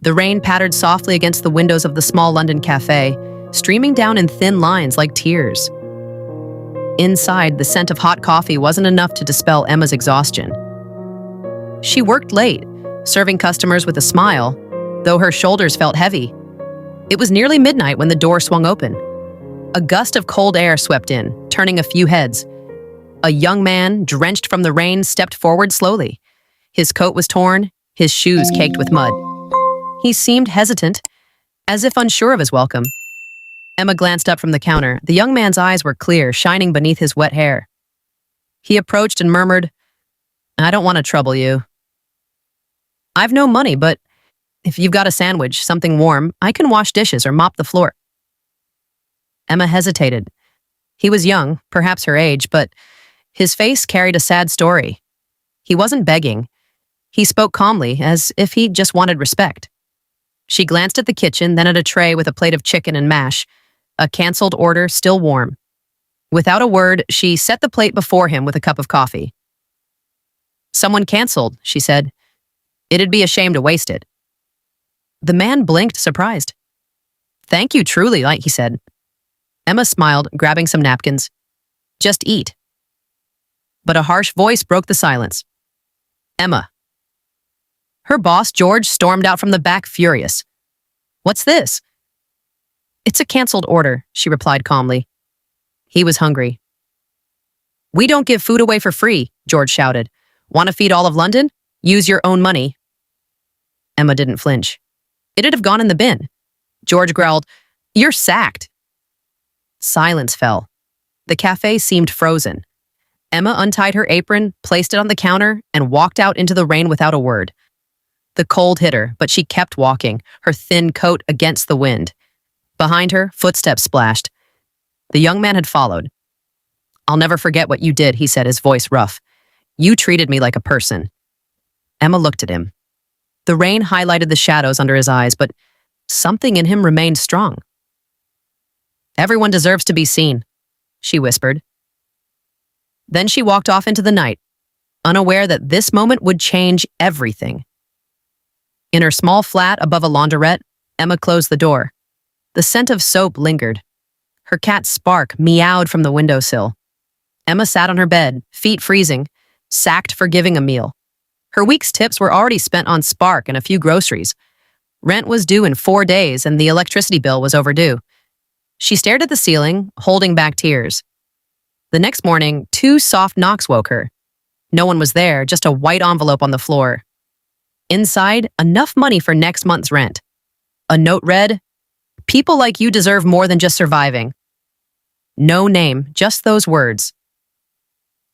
The rain pattered softly against the windows of the small London cafe, streaming down in thin lines like tears. Inside, the scent of hot coffee wasn't enough to dispel Emma's exhaustion. She worked late, serving customers with a smile, though her shoulders felt heavy. It was nearly midnight when the door swung open. A gust of cold air swept in, turning a few heads. A young man, drenched from the rain, stepped forward slowly. His coat was torn, his shoes caked with mud. He seemed hesitant, as if unsure of his welcome. Emma glanced up from the counter. The young man's eyes were clear, shining beneath his wet hair. He approached and murmured, "I don't want to trouble you. I've no money, but if you've got a sandwich, something warm, I can wash dishes or mop the floor." Emma hesitated. He was young, perhaps her age, but his face carried a sad story. He wasn't begging. He spoke calmly, as if he just wanted respect. She glanced at the kitchen, then at a tray with a plate of chicken and mash, a canceled order still warm. Without a word, she set the plate before him with a cup of coffee. "Someone canceled," she said. "It'd be a shame to waste it." The man blinked, surprised. "Thank you, truly," he said. Emma smiled, grabbing some napkins. "Just eat." But a harsh voice broke the silence. "Emma." Her boss, George, stormed out from the back, furious. "What's this?" "It's a canceled order," she replied calmly. He was hungry. "We don't give food away for free," George shouted. "Want to feed all of London? Use your own money." Emma didn't flinch. "It'd have gone in the bin." George growled, "You're sacked." Silence fell. The cafe seemed frozen. Emma untied her apron, placed it on the counter, and walked out into the rain without a word. The cold hit her, but she kept walking, her thin coat against the wind. Behind her, footsteps splashed. The young man had followed. "I'll never forget what you did," he said, his voice rough. "You treated me like a person." Emma looked at him. The rain highlighted the shadows under his eyes, but something in him remained strong. "Everyone deserves to be seen," she whispered. Then she walked off into the night, unaware that this moment would change everything. In her small flat above a laundrette, Emma closed the door. The scent of soap lingered. Her cat Spark meowed from the windowsill. Emma sat on her bed, feet freezing, sacked for giving a meal. Her week's tips were already spent on Spark and a few groceries. Rent was due in 4 days, and the electricity bill was overdue. She stared at the ceiling, holding back tears. The next morning, 2 soft knocks woke her. No one was there, just a white envelope on the floor. Inside, enough money for next month's rent. A note read, "People like you deserve more than just surviving." No name, just those words.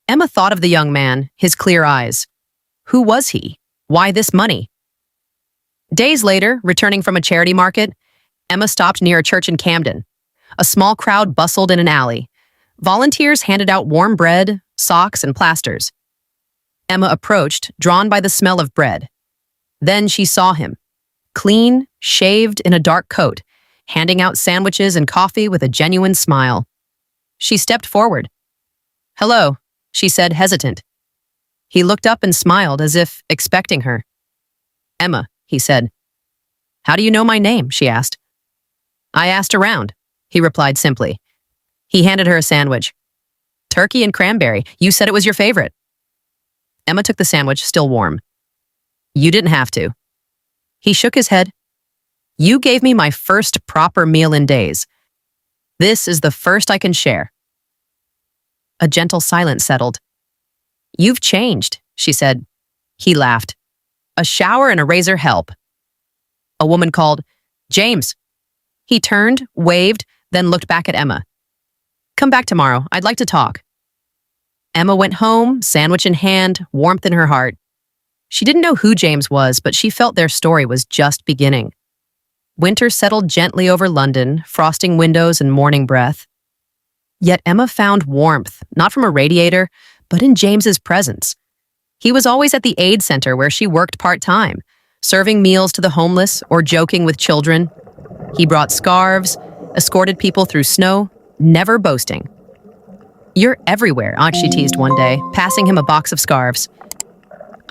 Emma thought of the young man, his clear eyes. Who was he? Why this money? Days later, returning from a charity market, Emma stopped near a church in Camden. A small crowd bustled in an alley. Volunteers handed out warm bread, socks, and plasters. Emma approached, drawn by the smell of bread. Then she saw him, clean, shaved in a dark coat, handing out sandwiches and coffee with a genuine smile. She stepped forward. "Hello," she said, hesitant. He looked up and smiled as if expecting her. "Emma," he said. "How do you know my name?" she asked. "I asked around," he replied simply. He handed her a sandwich. "Turkey and cranberry. You said it was your favorite." Emma took the sandwich, still warm. "You didn't have to." He shook his head. "You gave me my first proper meal in days. This is the first I can share." A gentle silence settled. "You've changed," she said. He laughed. "A shower and a razor help." A woman called, "James." He turned, waved, then looked back at Emma. "Come back tomorrow. I'd like to talk." Emma went home, sandwich in hand, warmth in her heart. She didn't know who James was, but she felt their story was just beginning. Winter settled gently over London, frosting windows and morning breath. Yet Emma found warmth, not from a radiator, but in James's presence. He was always at the aid center where she worked part-time, serving meals to the homeless or joking with children. He brought scarves, escorted people through snow, never boasting. "You're everywhere," she teased one day, passing him a box of scarves.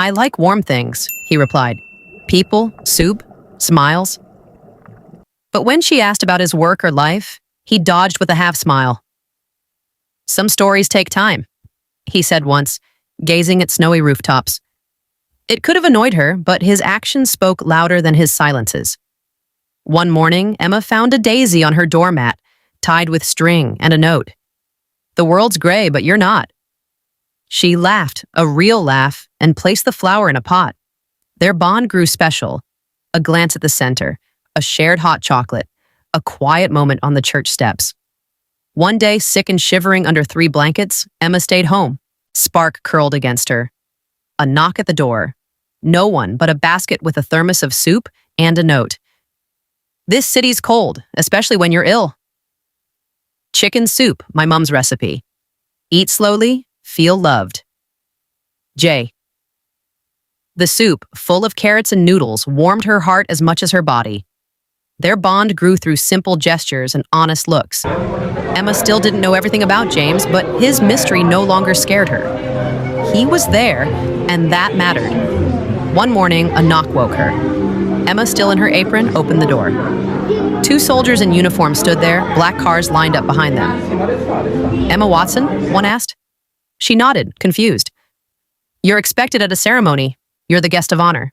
"I like warm things," he replied. "People, soup, Smiles. But when she asked about his work or life, he dodged with a half smile. Some stories take time, he said once, gazing at snowy rooftops. It could have annoyed her, but his actions spoke louder than his silences. One morning, Emma found a daisy on her doormat, tied with string and a note. The world's gray, but you're not. She laughed, a real laugh, and placed the flower in a pot. Their bond grew special. A glance at the center, a shared hot chocolate, a quiet moment on the church steps. One day, sick and shivering under 3 blankets, Emma stayed home. Spark curled against her. A knock at the door. No one but a basket with a thermos of soup and a note. This city's cold, especially when you're ill. Chicken soup, my mom's recipe. Eat slowly, feel loved. J. The soup, full of carrots and noodles, warmed her heart as much as her body. Their bond grew through simple gestures and honest looks. Emma still didn't know everything about James, but his mystery no longer scared her. He was there, and that mattered. One morning, a knock woke her. Emma, still in her apron, opened the door. 2 soldiers in uniform stood there, black cars lined up behind them. Emma Watson? One asked. She nodded, confused. You're expected at a ceremony. You're the guest of honor.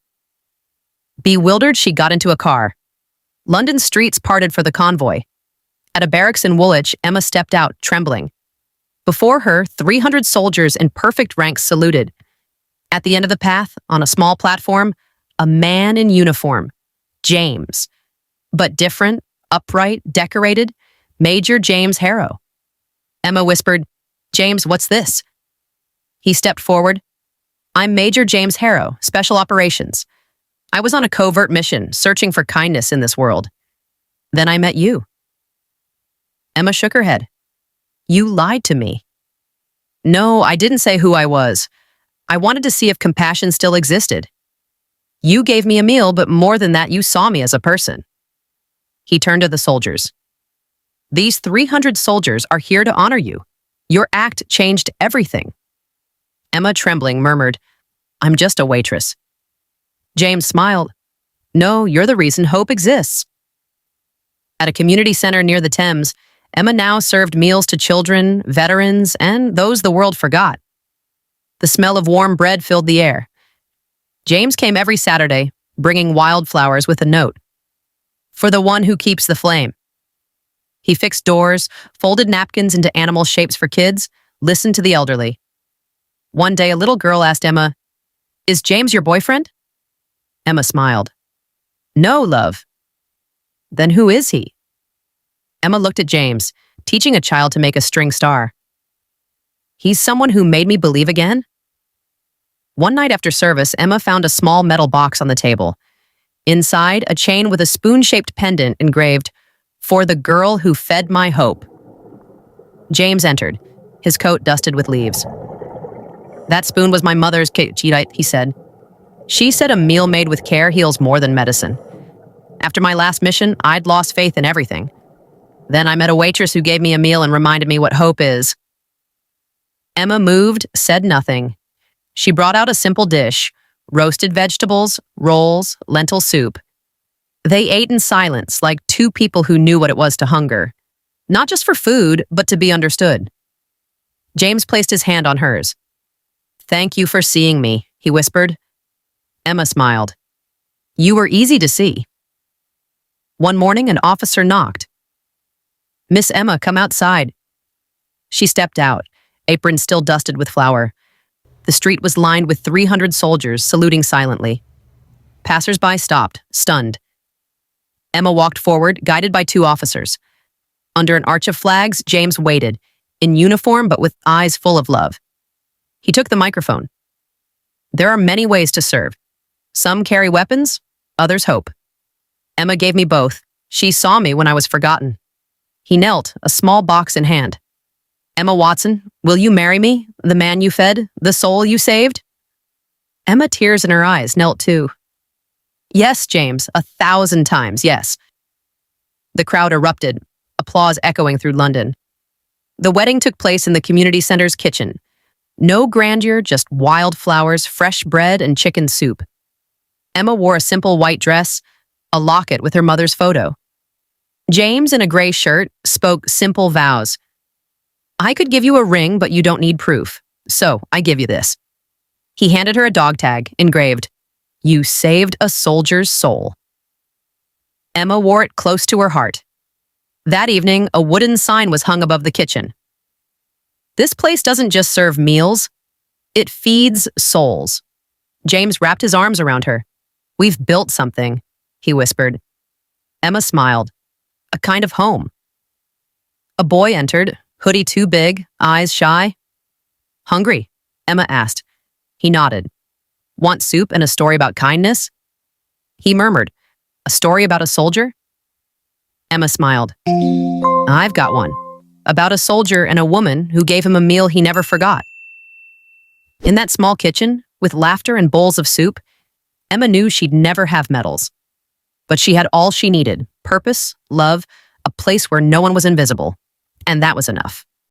Bewildered, she got into a car. London's streets parted for the convoy. At a barracks in Woolwich, Emma stepped out, trembling. Before her, 300 soldiers in perfect ranks saluted. At the end of the path, on a small platform, a man in uniform. James. But different, upright, decorated, Major James Harrow. Emma whispered, James, what's this? He stepped forward. I'm Major James Harrow, Special Operations. I was on a covert mission, searching for kindness in this world. Then I met you. Emma shook her head. You lied to me. No, I didn't say who I was. I wanted to see if compassion still existed. You gave me a meal, but more than that, you saw me as a person. He turned to the soldiers. These 300 soldiers are here to honor you. Your act changed everything. Emma, trembling, murmured, I'm just a waitress. James smiled. No, you're the reason hope exists. At a community center near the Thames, Emma now served meals to children, veterans, and those the world forgot. The smell of warm bread filled the air. James came every Saturday, bringing wildflowers with a note. For the one who keeps the flame. He fixed doors, folded napkins into animal shapes for kids, listened to the elderly. One day, a little girl asked Emma, Is James your boyfriend? Emma smiled. No, love. Then who is he? Emma looked at James, teaching a child to make a string star. He's someone who made me believe again? One night after service, Emma found a small metal box on the table. Inside, a chain with a spoon-shaped pendant engraved, For the girl who fed my hope. James entered, his coat dusted with leaves. That spoon was my mother's, he said. She said a meal made with care heals more than medicine. After my last mission, I'd lost faith in everything. Then I met a waitress who gave me a meal and reminded me what hope is. Emma moved, said nothing. She brought out a simple dish, roasted vegetables, rolls, lentil soup. They ate in silence, like 2 people who knew what it was to hunger. Not just for food, but to be understood. James placed his hand on hers. Thank you for seeing me, he whispered. Emma smiled. You were easy to see. One morning, an officer knocked. Miss Emma, come outside. She stepped out, apron still dusted with flour. The street was lined with 300 soldiers saluting silently. Passers-by stopped, stunned. Emma walked forward, guided by 2 officers. Under an arch of flags, James waited, in uniform but with eyes full of love. He took the microphone. There are many ways to serve. Some carry weapons, others hope. Emma gave me both. She saw me when I was forgotten. He knelt, a small box in hand. Emma Watson, will you marry me, the man you fed, the soul you saved? Emma, tears in her eyes, knelt too. Yes, James, 1,000 times, yes. The crowd erupted, applause echoing through London. The wedding took place in the community center's kitchen. No grandeur, just wildflowers, fresh bread, and chicken soup. Emma wore a simple white dress, a locket with her mother's photo. James, in a gray shirt, spoke simple vows. I could give you a ring, but you don't need proof. So, I give you this. He handed her a dog tag, engraved, You saved a soldier's soul. Emma wore it close to her heart. That evening, a wooden sign was hung above the kitchen. This place doesn't just serve meals, it feeds souls. James wrapped his arms around her. We've built something, he whispered. Emma smiled. A kind of home. A boy entered, hoodie too big, eyes shy. Hungry? Emma asked. He nodded. Want soup and a story about kindness? He murmured. A story about a soldier? Emma smiled. I've got one. About a soldier and a woman who gave him a meal he never forgot. In that small kitchen, with laughter and bowls of soup, Emma knew she'd never have medals. But she had all she needed, purpose, love, a place where no one was invisible. And that was enough.